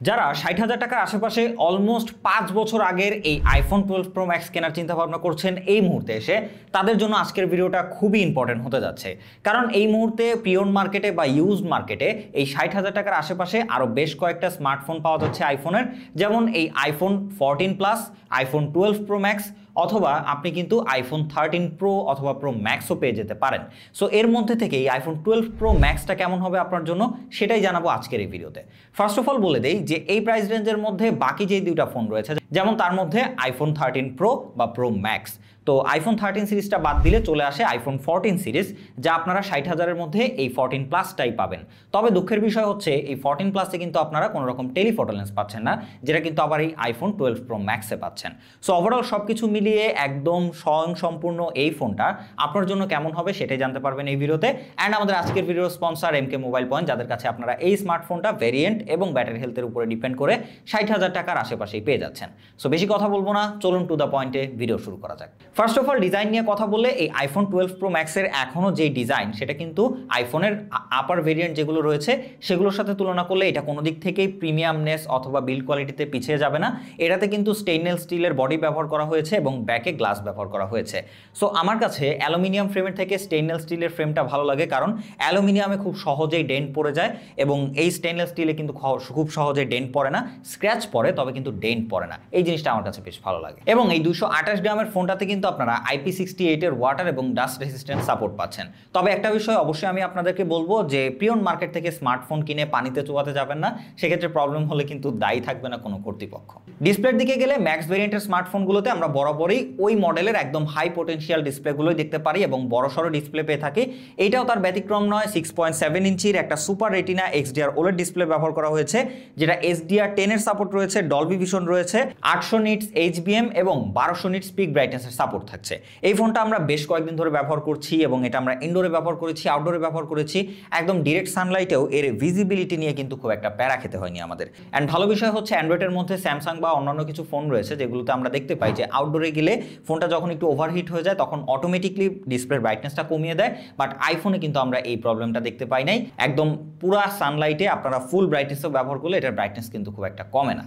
যারা ৬০,০০০ টাকার আশেপাশে অলমোস্ট ৫ বছর আগের এই আইফোন 12 প্রো ম্যাক্স কেনার চিন্তা ভাবনা করছেন এই মুহূর্তে এসে, তাদের জন্য আজকের ভিডিওটা খুবই ইম্পর্টেন্ট হতে যাচ্ছে। কারণ এই মুহূর্তে প্রিওন মার্কেটে বা ইউজড মার্কেটে এই ৬০,০০০ টাকার আশেপাশে আরও বেশ কয়েকটা স্মার্টফোন পাওয়া যাচ্ছে আইফোনের, যেমন এই iPhone 14 plus, iPhone 12 pro max, অথবা আপনি কিন্তু আইফোন 13 প্রো অথবা প্রো ম্যাক্সও পেয়ে যেতে পারেন। সো এর মধ্যে থেকে এই আইফোন 12 প্রো ম্যাক্সটা কেমন হবে আপনার জন্য সেটাই জানাবো আজকের এই ভিডিওতে। ফার্স্ট অফ অল বলে দেই যে এই প্রাইস রেঞ্জের মধ্যে বাকি যে দুইটা ফোন রয়েছে, যেমন তার মধ্যে আইফোন 13 প্রো বা প্রো ম্যাক্স, তো আইফোন 13 সিরিজটা বাদ দিলে চলে আসে আইফোন 14 সিরিজ, যা আপনারা ৬০,০০০-এর মধ্যে এই 14 প্লাসটাই পাবেন। তবে দুঃখের বিষয় হচ্ছে এই 14 প্লাসে কিন্তু আপনারা কোনো রকম টেলিফটো লেন্স পাচ্ছেন না, যেটা কিন্তু আবার এই আইফোন 12 প্রো ম্যাক্সে পাচ্ছেন। সো ওভারঅল সব কিছু মিলিয়ে একদম স্বয়ংসম্পূর্ণ এই ফোনটা আপনার জন্য কেমন হবে সেটাই জানতে পারবেন এই ভিডিওতে। অ্যান্ড আমাদের আজকের ভিডিওর স্পন্সর এমকে মোবাইল পয়েন্ট, যাদের কাছে আপনারা এই স্মার্টফোনটা ভেরিয়েন্ট এবং ব্যাটারি হেলথের উপরে ডিপেন্ড করে ৬০,০০০ টাকার আশেপাশেই পেয়ে যাচ্ছেন। সো বেশি কথা বলবো না, চলুন টু দ্য পয়েন্টে ভিডিও শুরু করা যাক। ফার্স্ট অফ অল ডিজাইন নিয়ে কথা বললে এই আইফোন 12 প্রো ম্যাক্সের এখনও যে ডিজাইন, সেটা কিন্তু আইফোনের আপার ভেরিয়েন্ট যেগুলো রয়েছে সেগুলোর সাথে তুলনা করলে এটা কোনো দিক থেকেই প্রিমিয়ামনেস অথবা বিল্ড কোয়ালিটিতে পিছিয়ে যাবে না। এটাতে কিন্তু স্টেইনলেস স্টিলের বডি ব্যবহার করা হয়েছে এবং ব্যাকে গ্লাস ব্যবহার করা হয়েছে। সো আমার কাছে অ্যালুমিনিয়াম ফ্রেমের থেকে স্টেইনলেস স্টিলের ফ্রেমটা ভালো লাগে, কারণ অ্যালুমিনিয়ামে খুব সহজেই ডেন্ট পড়ে যায় এবং এই স্টেইনলেস স্টিলে কিন্তু খুব সহজেই ডেন্ট পড়ে না, স্ক্র্যাচ পড়ে তবে কিন্তু ডেন্ট পড়ে না। এই জিনিসটা আমার কাছে বেশ ভালো লাগে। এবং এই 228 গ্রামের ফোনটাতে কিন্তু আপনারা IP68 এর ওয়াটার এবং ডাস্ট রেসিস্ট্যান্ট সাপোর্ট পাচ্ছেন। তবে একটা বিষয় অবশ্যই আমি আপনাদেরকে বলবো যে প্রিয়ন মার্কেট থেকে স্মার্টফোন কিনে পানিতে চুবাতে যাবেন না, সেক্ষেত্রে প্রবলেম হলে কিন্তু দায়ী থাকবে না কোনো কর্তৃপক্ষ। ডিসপ্লের দিকে গেলে ম্যাক্স ভেরিয়েন্টের স্মার্টফোনগুলোতে আমরা বরাবরই ওই মডেলের একদম হাই পোটেনশিয়াল ডিসপ্লেগুলোই দেখতে পারি এবং বড়সড় ডিসপ্লে পেয়ে থাকি। এইটাও তার ব্যতিক্রম নয়। 6.7 ইঞ্চির একটা super retina XDR OLED display ব্যবহার করা হয়েছে, যেটা HDR10 এর সাপোর্ট রয়েছে, ডলবি ভিশন রয়েছে, 800 নিটস HBM এবং 1200 নিটস পিক ব্রাইটনেসের সাপোর্ট থাকছে। এই ফোনটা আমরা বেশ কয়েকদিন ধরে ব্যবহার করছি এবং এটা আমরা ইনডোরে ব্যবহার করেছি, আউটডোরে ব্যবহার করেছি। একদম ডিরেক্ট সানলাইটেও এর ভিজিবিলিটি নিয়ে কিন্তু খুব একটা প্যারা খেতে হয়নি আমাদের। অ্যান্ড ভালো বিষয় হচ্ছে অ্যান্ড্রয়েডের মধ্যে স্যামসাং বা অন্যান্য কিছু ফোন রয়েছে যেগুলোতে আমরা দেখতে পাই যে আউটডোরে গেলে ফোনটা যখন একটু ওভারহিট হয়ে যায় তখন অটোমেটিকলি ডিসপ্লের ব্রাইটনেসটা কমিয়ে দেয়, বাট আইফোনে কিন্তু আমরা এই প্রবলেমটা দেখতে পাই নাই। একদম পুরা সানলাইটে আপনারা ফুল ব্রাইটনেসও ব্যবহার করলে এটার ব্রাইটনেস কিন্তু খুব একটা কমে না।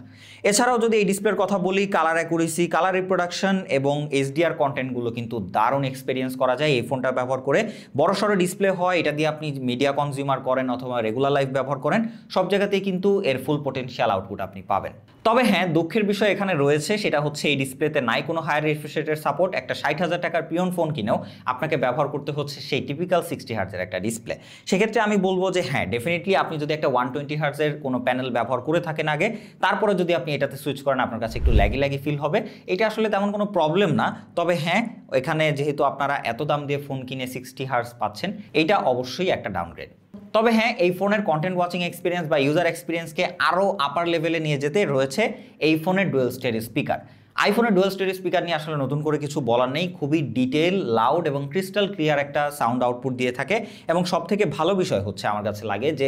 এছাড়াও যদি এই ডিসপ্লের কথা বলি, কালার অ্যাকুরেসি, কালার রিপ্রোডাকশন এবং HDR কন্টেন্টগুলো কিন্তু দারুণ এক্সপিরিয়েন্স করা যায় এই ফোনটা ব্যবহার করে। বড়সড় ডিসপ্লে হয়, এটা দিয়ে আপনি মিডিয়া কনজিউমার করেন অথবা রেগুলার লাইফ ব্যবহার করেন, সব জায়গাতেই কিন্তু এর ফুল পোটেনশিয়াল আউটপুট আপনি পাবেন। তবে হ্যাঁ, দুঃখের বিষয় এখানে রয়েছে, সেটা হচ্ছে এই ডিসপ্লেতে নাই কোনো হায়ার রিফ্রেশ রেটের সাপোর্ট। একটা ৬০,০০০ টাকার প্রিয়ন ফোন কিনেও আপনাকে ব্যবহার করতে হচ্ছে সেই টিপিক্যাল 60 হার্টজের একটা ডিসপ্লে। সেক্ষেত্রে আমি বলবো যে হ্যাঁ, ডেফিনেটলি আপনি যদি একটা 120 হার্টজের কোনো প্যানেল ব্যবহার করে থাকেন আগে, তারপরে যদি আপনি এটাতে সুইচ করেন আপনার কাছে একটু ল্যাগি ফিল হবে। এটা আসলে তেমন কোনো প্রবলেম না। তবে হ্যাঁ, এখানে যেহেতু আপনারা এত দাম দিয়ে ফোন কিনে 60 হার্টজ পাচ্ছেন, এইটা অবশ্যই একটা ডাউনগ্রেড। তবে হ্যাঁ, এই ফোনের কন্টেন্ট ওয়াচিং এক্সপিরিয়েন্স বা ইউজার এক্সপিরিয়েন্সকে আরও আপার লেভেলে নিয়ে যেতে রয়েছে এই ফোনের ডুয়েল স্টেরিও স্পিকার। আইফোনের ডুয়েল স্টেরিও স্পিকার নিয়ে আসলে নতুন করে কিছু বলার নেই। খুবই ডিটেল, লাউড এবং ক্রিস্টাল ক্লিয়ার একটা সাউন্ড আউটপুট দিয়ে থাকে। এবং সবথেকে ভালো বিষয় হচ্ছে আমার কাছে লাগে যে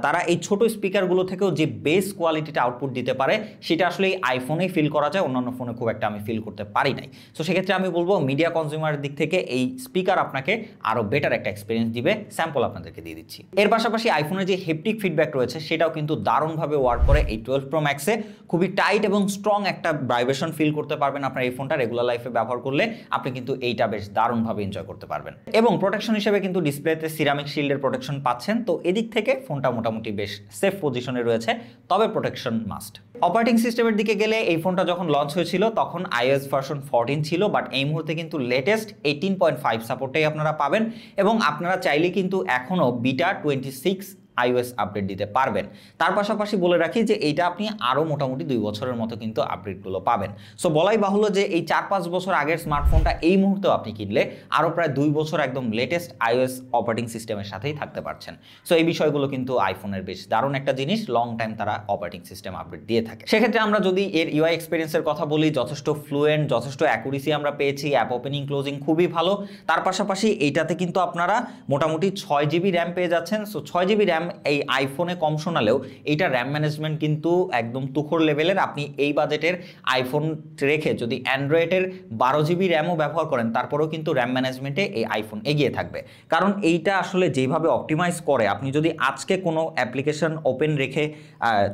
তারা এই ছোট স্পিকারগুলো থেকেও যে বেস কোয়ালিটিটা আউটপুট দিতে পারে, সেটা আসলে এই আইফোনেই ফিল করা যায়, অন্যান্য ফোনে খুব একটা আমি ফিল করতে পারি নাই। সো সেক্ষেত্রে আমি বলবো মিডিয়া কনজিউমারের দিক থেকে এই স্পিকার আপনাকে আরও বেটার একটা এক্সপিরিয়েন্স দিবে। স্যাম্পল আপনাদেরকে দিয়ে দিচ্ছি। এর পাশাপাশি আইফোনের যে হেপটিক ফিডব্যাক রয়েছে সেটাও কিন্তু দারুণভাবে ওয়ার্ক করে এই 12 প্রো ম্যাক্সে। খুবই টাইট এবং স্ট্রং একটা ভাইব্রেশন ফিল করতে পারবেন আপনার এই ফোনটা রেগুলার লাইফে ব্যবহার করলে। আপনি কিন্তু এইটা বেশ দারুণভাবে এনজয় করতে পারবেন। এবং প্রোটেকশন হিসেবে কিন্তু ডিসপ্লেতে সিরামিক শিল্ডের প্রোটেকশন পাচ্ছেন, তো এদিক থেকে ফোনটা মোটামুটি বেশ সেফ পজিশনে রয়েছে, তবে প্রোটেকশন মাস্ট। অপারেটিং সিস্টেমের দিকে গেলে এই ফোনটা যখন লঞ্চ হয়েছিল তখন iOS ভার্সন 14 ছিল, বাট এই মুহূর্তে কিন্তু লেটেস্ট 18.5 সাপোর্টটাই আপনারা পাবেন এবং আপনারা চাইলে কিন্তু এখনও বিটা 26 iOS আপডেট দিতে পারবেন। তার পাশাপাশি বলে রাখি যে এইটা আপনি আরও মোটামুটি 2 বছরের মতো কিন্তু আপডেটগুলো পাবেন। সো বলাই বাহুল্য যে এই 4-5 বছর আগের স্মার্টফোনটা এই মুহূর্তেও আপনি কিনলে আরও প্রায় 2 বছর একদম লেটেস্ট iOS অপারেটিং সিস্টেমের সাথেই থাকতে পারছেন। সো এই বিষয়গুলো কিন্তু আইফোনের বেশ দারুণ একটা জিনিস, লং টাইম তারা অপারেটিং সিস্টেম আপডেট দিয়ে থাকে। সেক্ষেত্রে আমরা যদি এর UI এক্সপিরিয়েন্সের কথা বলি, যথেষ্ট ফ্লুয়েন্ট, যথেষ্ট অ্যাকুরেসি আমরা পেয়েছি, অ্যাপ ওপেনিং ক্লোজিং খুবই ভালো। তার পাশাপাশি এইটাতে কিন্তু আপনারা মোটামুটি 6 GB র্যাম পেয়ে যাচ্ছেন। সো 6 GB র্যাম র্যাম এই আইফোনে কম শোনালেও এইটা র্যাম ম্যানেজমেন্ট কিন্তু একদম তুখর লেভেলের। আপনি এই বাজেটের আইফোন রেখে যদি অ্যান্ড্রয়েডের 12 GB র্যামও ব্যবহার করেন তারপরেও কিন্তু র্যাম ম্যানেজমেন্টে এই আইফোন এগিয়ে থাকবে, কারণ এইটা আসলে যেভাবে অপটিমাইজ করে, আপনি যদি আজকে কোনো অ্যাপ্লিকেশন ওপেন রেখে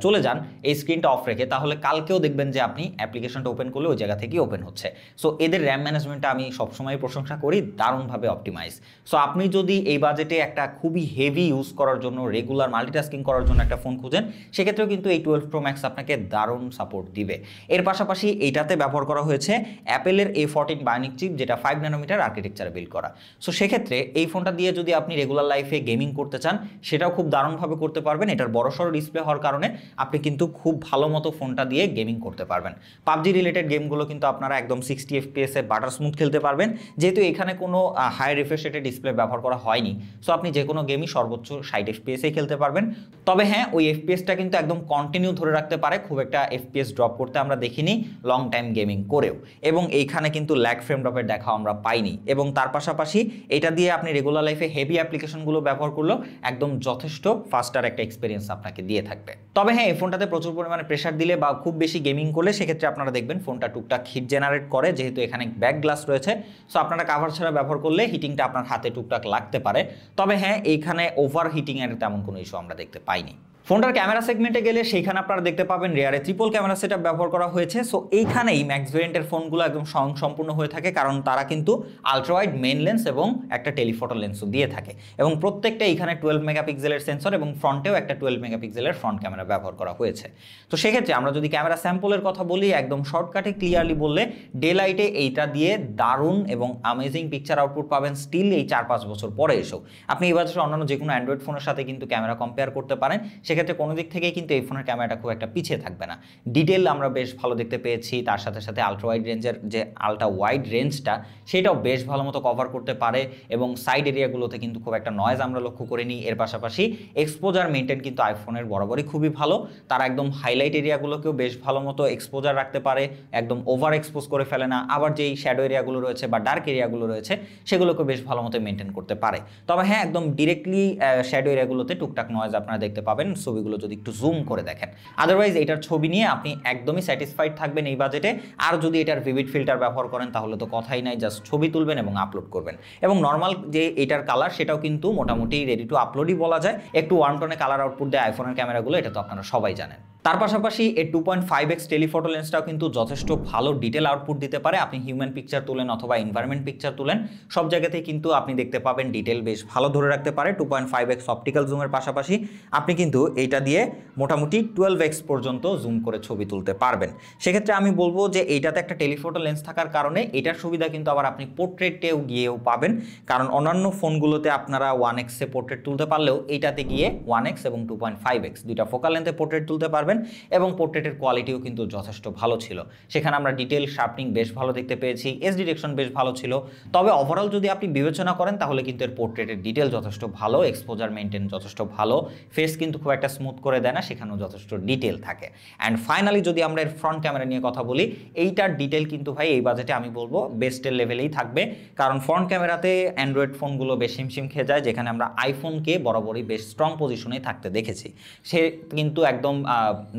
চলে যান এই স্ক্রিনটা অফ রেখে, তাহলে কালকেও দেখবেন যে আপনি অ্যাপ্লিকেশনটা ওপেন করলে ওই জায়গা থেকেই ওপেন হচ্ছে। সো এদের র্যাম ম্যানেজমেন্টটা আমি সবসময় প্রশংসা করি, দারুণভাবে অপটিমাইজ। সো আপনি যদি এই বাজেটে একটা খুবই হেভি ইউজ করার জন্য, রেগুলার মাল্টিটাস্কিং করার জন্য একটা ফোন খুঁজেন, সেক্ষেত্রেও কিন্তু এই 12 Pro Max আপনাকে দারুণ সাপোর্ট দিবে। এর পাশাপাশি এইটাতে ব্যবহার করা হয়েছে অ্যাপেলের A14 বায়োনিক চিপ, যেটা 5 ন্যানোমিটার আর্কিটেকচারে বিল্ড করা। সো সেক্ষেত্রে এই ফোনটা দিয়ে যদি আপনি রেগুলার লাইফে গেমিং করতে চান, সেটাও খুব দারুণভাবে করতে পারবেন। এটার বড়সড় ডিসপ্লে হওয়ার কারণে আপনি কিন্তু খুব ভালো মতো ফোনটা দিয়ে গেমিং করতে পারবেন। পাবজি রিলেটেড গেমগুলো কিন্তু আপনারা একদম 60 FPS এ বাটার স্মুথ খেলতে পারবেন, যেহেতু এখানে কোনো হাই রিফ্রেশ রেটের ডিসপ্লে ব্যবহার করা হয়নি। সো আপনি যে কোনো গেমই সর্বোচ্চ 60 FPS এ খেলতে পারবেন। তবে হ্যাঁ, ওই এফপিএসটা কিন্তু একদম কন্টিনিউ ধরে রাখতে পারে, খুব একটা এফপিএস ড্রপ করতে আমরা দেখিনি লং টাইম গেমিং করেও, এবং এইখানে কিন্তু ল্যাগ ফ্রেম ড্রপের দেখা আমরা পাইনি। এবং তার পাশাপাশি এটা দিয়ে আপনি রেগুলার লাইফে হেভি অ্যাপ্লিকেশনগুলো ব্যবহার করলেও একদম যথেষ্ট ফাস্টার একটা এক্সপিরিয়েন্স আপনাকে দিয়ে থাকবে। তবে হ্যাঁ, এই ফোনটাতে প্রচুর পরিমাণে প্রেশার দিলে বা খুব বেশি গেমিং করলে সেক্ষেত্রে আপনারা দেখবেন ফোনটা টুকটাক হিট জেনারেট করে, যেহেতু এখানে ব্যাক গ্লাস রয়েছে। সো আপনারা কাভার ছাড়া ব্যবহার করলে হিটিংটা আপনার হাতে টুকটাক লাগতে পারে। তবে হ্যাঁ, এইখানে ওভার হিটিংয়ের তেমন কোনো ইস্যু আমরা দেখতে পাইনি। ফোনটার ক্যামেরা সেগমেন্টে গেলে সেইখানে আপনারা দেখতে পাবেন রিয়ারে ট্রিপল ক্যামেরা সেটআপ ব্যবহার করা হয়েছে। সো এইখানেই ম্যাক্স ভেরিয়েন্টের ফোনগুলো একদম স্বয়ংসম্পূর্ণ হয়ে থাকে, কারণ তারা কিন্তু আলট্রাওয়াইড মেইন লেন্স এবং একটা টেলিফটো লেন্সও দিয়ে থাকে, এবং প্রত্যেকটা এইখানে 12 মেগাপিক্সেলের সেন্সর এবং ফ্রন্টেও একটা 12 মেগাপিক্সেলের ফ্রন্ট ক্যামেরা ব্যবহার করা হয়েছে। তো সেক্ষেত্রে আমরা যদি ক্যামেরা স্যাম্পলের কথা বলি, একদম শর্টকাটে ক্লিয়ারলি বললে ডে লাইটে এইটা দিয়ে দারুণ এবং অ্যামেজিং পিকচার আউটপুট পাবেন স্টিল এই 4-5 বছর পরে এসেও। আপনি এই বছর অন্যান্য যে কোনো অ্যান্ড্রয়েড ফোনের সাথে কিন্তু ক্যামেরা কম্পেয়ার করতে পারেন, সেক্ষেত্রে কোনো দিক থেকেই কিন্তু এই ফোনের ক্যামেরাটা খুব একটা পিছিয়ে থাকবে না। ডিটেল আমরা বেশ ভালো দেখতে পেয়েছি, তার সাথে সাথে আলট্রা ওয়াইড রেঞ্জের যে আলট্রা ওয়াইড রেঞ্জটা সেটাও বেশ ভালো মতো কভার করতে পারে, এবং সাইড এরিয়াগুলোতে কিন্তু খুব একটা নয়েজ আমরা লক্ষ্য করিনি। এর পাশাপাশি এক্সপোজার মেনটেন কিন্তু আইফোনের বরাবরই খুবই ভালো, তারা একদম হাইলাইট এরিয়াগুলোকেও বেশ ভালো মতো এক্সপোজার রাখতে পারে, একদম ওভার এক্সপোজ করে ফেলে না। আবার যেই শ্যাডো এরিয়াগুলো রয়েছে বা ডার্ক এরিয়াগুলো রয়েছে সেগুলোকে বেশ ভালো মতো মেনটেন করতে পারে। তবে হ্যাঁ, একদম ডিরেক্টলি শ্যাডো এরিয়াগুলোতে টুকটাক নয়েজ আপনারা দেখতে পাবেন ছবিগুলো যদি একটু জুম করে দেখেন। আদারওয়াইজ এটার ছবি নিয়ে আপনি একদমই স্যাটিসফাইড থাকবেন এই বাজেটে। আর যদি এটার ভিভিড ফিল্টার ব্যবহার করেন তাহলে তো কথাই নাই, জাস্ট ছবি তুলবেন এবং আপলোড করবেন। এবং নর্মাল যে এটার কালার সেটাও কিন্তু মোটামুটি রেডি টু আপলোডই বলা যায়। একটু ওয়ার্ম টোনে কালার আউটপুট দেয় আইফোনের ক্যামেরাগুলো, এটা তো আপনারা সবাই জানেন। তার পাশাপাশি এর 2.5x টেলিফটো লেন্সটাও কিন্তু যথেষ্ট ভালো ডিটেল আউটপুট দিতে পারে। আপনি হিউম্যান পিকচার তুলেন অথবা এনভায়রনমেন্ট পিকচার তুলেন, সব জায়গাতেই কিন্তু আপনি দেখতে পাবেন ডিটেল বেশ ভালো ধরে রাখতে পারে। 2.5x অপটিক্যাল জুমের পাশাপাশি আপনি কিন্তু এইটা দিয়ে মোটামুটি 12x পর্যন্ত জুম করে ছবি তুলতে পারবেন। সেক্ষেত্রে আমি বলবো যে এইটাতে একটা টেলিফটো লেন্স থাকার কারণে এটার সুবিধা কিন্তু আবার আপনি পোর্ট্রেটেও গিয়েও পাবেন, কারণ অন্যান্য ফোনগুলোতে আপনারা 1x এ পোর্ট্রেট তুলতে পারলেও এইটাতে গিয়ে 1x এবং 2.5x দুইটা ফোকাল লেন্থে পোর্ট্রেট তুলতে পারবেন, এবং পোর্ট্রেটের কোয়ালিটিও কিন্তু যথেষ্ট ভালো ছিল। সেখানে আমরা ডিটেল শার্পনিং বেশ ভালো দেখতে পেয়েছি, এস ডিরেকশন বেশ ভালো ছিল। তবে ওভারঅল যদি আপনি বিবেচনা করেন তাহলে কিন্তু এর পোর্ট্রেটের ডিটেল যথেষ্ট ভালো, এক্সপোজার মেনটেন যথেষ্ট ভালো, ফেস কিন্তু খুব একটা স্মুথ করে দেয় না, সেখানেও যথেষ্ট ডিটেল থাকে। অ্যান্ড ফাইনালি যদি আমরা এর ফ্রন্ট ক্যামেরা নিয়ে কথা বলি, এইটার ডিটেল কিন্তু ভাই এই বাজেটে আমি বলবো বেস্টের লেভেলেই থাকবে, কারণ ফ্রন্ট ক্যামেরাতে অ্যান্ড্রয়েড ফোনগুলো বেশ হিমশিম খেয়ে যায়, যেখানে আমরা আইফোনকে বরাবরই বেশ স্ট্রং পজিশনেই থাকতে দেখেছি। সে কিন্তু একদম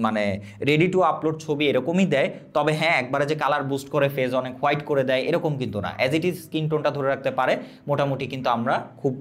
মানে রেডি টু আপলোড ছবি এরকমই দেয়। তবে হ্যাঁ, একবারে যে কালার বুস্ট করে ফেজ অনেক হোয়াইট করে দেয় এরকম কিন্তু না, অ্যাজ ইট ইজ স্কিন টোনটা ধরে রাখতে পারে মোটামুটি, কিন্তু আমরা খুব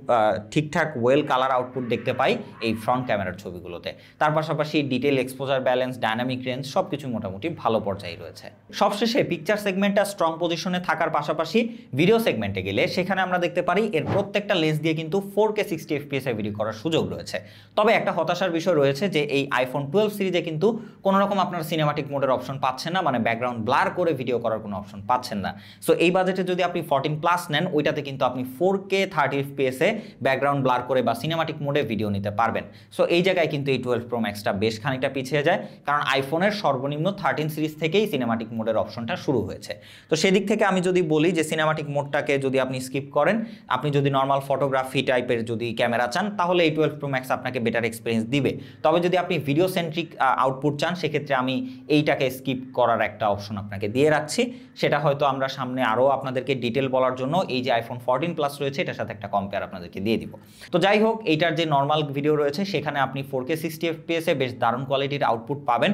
ঠিকঠাক ওয়েল কালার আউটপুট দেখতে পাই এই ফ্রন্ট ক্যামেরার ছবিগুলোতে। তার পাশাপাশি detail, exposure balance, dynamic range সব কিছু মোটামুটি ভালো পর্যায়ে রয়েছে। সবশেষে পিকচার সেগমেন্টটা স্ট্রং পজিশনে থাকার পাশাপাশি ভিডিও সেগমেন্টে গেলে সেখানে আমরা দেখতে পারি এর প্রত্যেকটা লেন্স দিয়ে কিন্তু 4K 60 FPS এ ভিডিও করার সুযোগ রয়েছে। তবে একটা হতাশার বিষয় রয়েছে যে এই আইফোন 12 সিরিজে কিন্তু কোনো রকম আপনার সিনেমাটিক মোডের অপশন পাচ্ছেন না, মানে ব্যাকগ্রাউন্ড ব্লার করে ভিডিও করার কোনো অপশন পাচ্ছেন না। সো এই বাজেটে যদি আপনি 14+ নেন, ওইটাতে কিন্তু আপনি 4K 30 FPS এ ব্যাকগ্রাউন্ড ব্লার করে বা সিনেমাটিক মোডে ভিডিও নিতে পারবেন। সো এই জায়গায় কিন্তু এই 12 Pro Maxটা বেশ খানিকটা পিছিয়ে যায়, কারণ আইফোনের সর্বনিম্ন 13 সিরিজ থেকেই সিনেমাটিক মোডের অপশনটা শুরু হয়েছে। তো সেদিক থেকে আমি যদি বলি যে সিনেমাটিক মোডটাকে যদি আপনি স্কিপ করেন, আপনি যদি নর্মাল ফটোগ্রাফি টাইপের যদি ক্যামেরা চান, তাহলে এই 12 Pro Max আপনাকে বেটার এক্সপিরিয়েন্স দিবে। তবে যদি আপনি ভিডিও সেন্ট্রিক আউটপুট চান সেক্ষেত্রে আমি এইটাকে স্কিপ করার একটা অপশন আপনাকে দিয়ে রাখছি। সেটা হয়তো আমরা সামনে আরও আপনাদেরকে ডিটেল বলার জন্য এই যে আইফোন 14 প্লাস রয়েছে এটার সাথে একটা কম্পেয়ার আপনাদেরকে দিয়ে দিব। তো যাই হোক, এইটার যে নর্মাল ভিডিও রয়েছে সেখানে আপনি 4K 60 FPS এ বেশ দারুণ কোয়ালিটির আউটপুট পাবেন।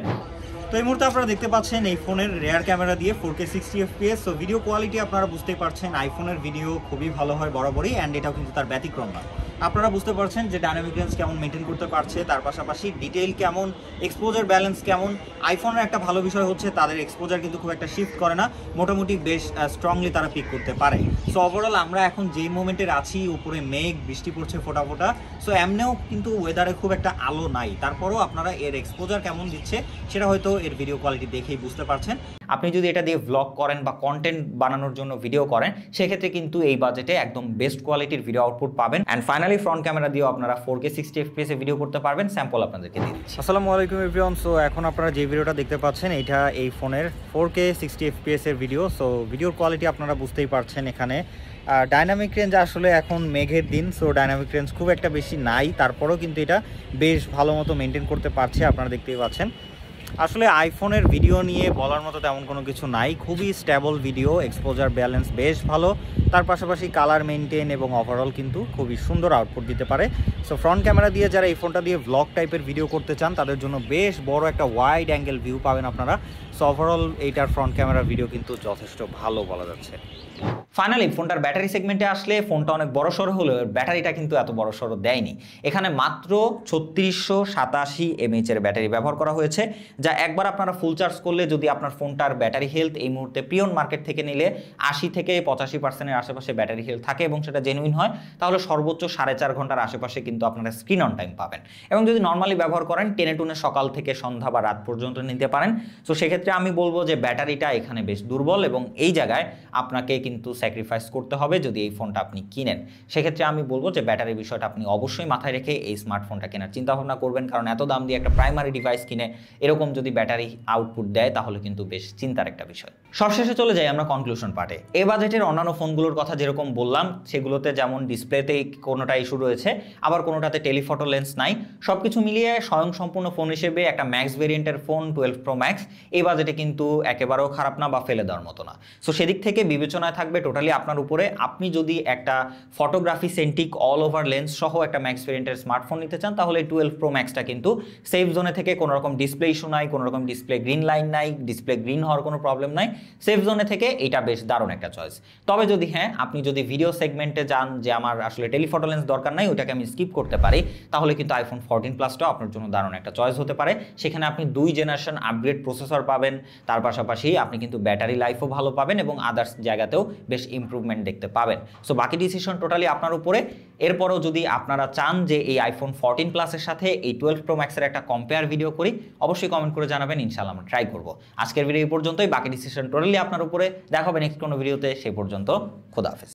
তো এই মুহূর্তে আপনারা দেখতে পাচ্ছেন এই ফোনের রেয়ার ক্যামেরা দিয়ে 4K 60 FPS। তো ভিডিও কোয়ালিটি আপনারা বুঝতেই পারছেন আইফোনের ভিডিও খুবই ভালো হয় বরাবরই, অ্যান্ড এটাও কিন্তু তার ব্যতিক্রম না। আপনারা বুঝতে পারছেন যে ডাইনামিক রেঞ্জ কেমন মেনটেন করতে পারছে, তার পাশাপাশি ডিটেইল কেমন, এক্সপোজার ব্যালেন্স কেমন। আইফোনের একটা ভালো বিষয় হচ্ছে তাদের এক্সপোজার কিন্তু খুব একটা শিফট করে না, মোটামুটি বেশ স্ট্রংলি তারা পিক করতে পারে। সো ওভারঅল আমরা এখন যেই মোমেন্টের আছি, উপরে মেঘ, বৃষ্টি পড়ছে ফোটা ফোটা, সো এমনিও কিন্তু ওয়েদারে খুব একটা আলো নাই, তারপরেও আপনারা এর এক্সপোজার কেমন দিচ্ছে সেটা হয়তো এর ভিডিও কোয়ালিটি দেখেই বুঝতে পারছেন। আপনি যদি এটা দিয়ে ভ্লগ করেন বা কন্টেন্ট বানানোর জন্য ভিডিও করেন সেক্ষেত্রে কিন্তু এই বাজেটে একদম বেস্ট কোয়ালিটির ভিডিও আউটপুট পাবেন। অ্যান্ড ফাইনালি ফ্রন্ট ক্যামেরা দিয়েও আপনারা 4K 60 FPS এ ভিডিও করতে পারবেন। স্যাম্পল আপনাদেরকে দিয়ে দিচ্ছি। আসসালামু আলাইকুম এভরিওয়ান। সো এখন আপনারা যে ভিডিওটা দেখতে পাচ্ছেন এটা এই ফোনের 4K 60 FPS এর ভিডিও। সো ভিডিওর কোয়ালিটি আপনারা বুঝতেই পারছেন। এখানে ডাইনামিক রেঞ্জ আসলে এখন মেঘের দিন, সো ডাইনামিক রেঞ্জ খুব একটা বেশি নাই, তারপরেও কিন্তু এটা বেশ ভালো মতো মেনটেন করতে পারছে, আপনারা দেখতেই পাচ্ছেন। আসলে আইফোনের ভিডিও নিয়ে বলার মতো তেমন কোনো কিছু নাই, খুবই স্টেবল ভিডিও, এক্সপোজার ব্যালেন্স বেশ ভালো, তার পাশাপাশি কালার মেনটেন এবং ওভারঅল কিন্তু খুবই সুন্দর আউটপুট দিতে পারে। সো ফ্রন্ট ক্যামেরা দিয়ে যারা এই ফোনটা দিয়ে ভ্লগ টাইপের ভিডিও করতে চান তাদের জন্য বেশ বড় একটা ওয়াইড অ্যাঙ্গেল ভিউ পাবেন আপনারা। সো ওভারঅল এইটার ফ্রন্ট ক্যামেরা ভিডিও কিন্তু যথেষ্ট ভালো বলা যাচ্ছে। ফাইনালি ফোনটার ব্যাটারি সেগমেন্টে আসলে ফোনটা অনেক বড়সড় হলেও ব্যাটারিটা কিন্তু এত বড়সড় দেয়নি। এখানে মাত্র 3687 mAh এর ব্যাটারি ব্যবহার করা হয়েছে, যা একবার আপনারা ফুল চার্জ করলে যদি আপনার ফোনটার ব্যাটারি হেলথ এই মুহূর্তে প্রিয়ন মার্কেট থেকে নিলে 80 থেকে 85% আশেপাশে ব্যাটারি হেলথ থাকে এবং সেটা জেনুইন হয়, তাহলে সর্বোচ্চ 4.5 ঘন্টার আশেপাশে কিন্তু আপনারা স্ক্রিন অন টাইম পাবেন। এবং যদি নর্মালি ব্যবহার করেন টেনে টুনে সকাল থেকে সন্ধ্যা বা রাত পর্যন্ত নিতে পারেন। সো সেক্ষেত্রে আমি বলবো যে ব্যাটারিটা এখানে বেশ দুর্বল এবং এই জায়গায় আপনাকে কিন্তু স্যাক্রিফাইস করতে হবে যদি এই ফোনটা আপনি কিনেন। সেক্ষেত্রে আমি বলবো যে ব্যাটারির বিষয়টা আপনি অবশ্যই মাথায় রেখে এই স্মার্টফোনটা কেনার চিন্তাভাবনা করবেন, কারণ এত দাম দিয়ে একটা প্রাইমারি ডিভাইস কিনে এরকম যদি ব্যাটারি আউটপুট দেয় তাহলে কিন্তু বেশ চিন্তার একটা বিষয়। সবশেষে চলে যাই আমরা কনক্লুশন পার্টে। এই বাজেটের অন্যান্য ফোনগুলোর কথা যেরকম বললাম সেগুলোতে যেমন ডিসপ্লেতে কোনোটা ইস্যু রয়েছে, আবার কোনোটাতে টেলিফটো লেন্স নাই, সব কিছু মিলিয়ে স্বয়ংসম্পূর্ণ ফোন হিসেবে একটা ম্যাক্স ভেরিয়েন্টের ফোন 12 Pro Max এই বাজেটে কিন্তু একেবারেও খারাপ না বা ফেলে দেওয়ার মতো না। সো সেদিক থেকে বিবেচনায় থাকবে টোটালি আপনার উপরে। আপনি যদি একটা photography centric all over lens সহ একটা ম্যাক্স ভেরিয়েন্টের স্মার্টফোন নিতে চান তাহলে 12 Pro Maxটা কিন্তু সেফ জোনে থেকে কোনো রকম ডিসপ্লে ইস্যু নাই, কোনো রকম ডিসপ্লে গ্রিন লাইন নাই, ডিসপ্লে গ্রিন হওয়ার কোনো প্রবলেম নাই, সেফ জোনে থেকে এটা বেশ দারুণ একটা চয়েস। তবে যদি আপনি যদি ভিডিও সেগমেন্টে যান যে আমার আসলে টেলিফটো লেন্স দরকার নাই, ওটাকে আমি স্কিপ করতে পারি, তাহলে কিন্তু আইফোন 14 প্লাসটাও আপনার জন্য দারুণ একটা চয়েস হতে পারে। সেখানে আপনি 2 জেনারেশন আপগ্রেড প্রসেসর পাবেন, তার পাশাপাশি আপনি কিন্তু ব্যাটারি লাইফও ভালো পাবেন এবং আদার্স জায়গাতেও বেশ ইমপ্রুভমেন্ট দেখতে পাবেন। সো বাকি ডিসিশন টোটালি আপনার উপরে। এরপরও যদি আপনারা চান যে এই আইফোন 14 প্লাসের সাথে এই 12 Pro Maxের একটা কম্পেয়ার ভিডিও করি, অবশ্যই কমেন্ট করে জানাবেন, ইনশাআল্লাহ আমরা ট্রাই করব। আজকের ভিডিও এই পর্যন্তই, বাকি ডিসিশন টোটালি আপনার উপরে। দেখা হবে নেক্সট কোনো ভিডিওতে, সেই পর্যন্ত খোদা হাফেজ।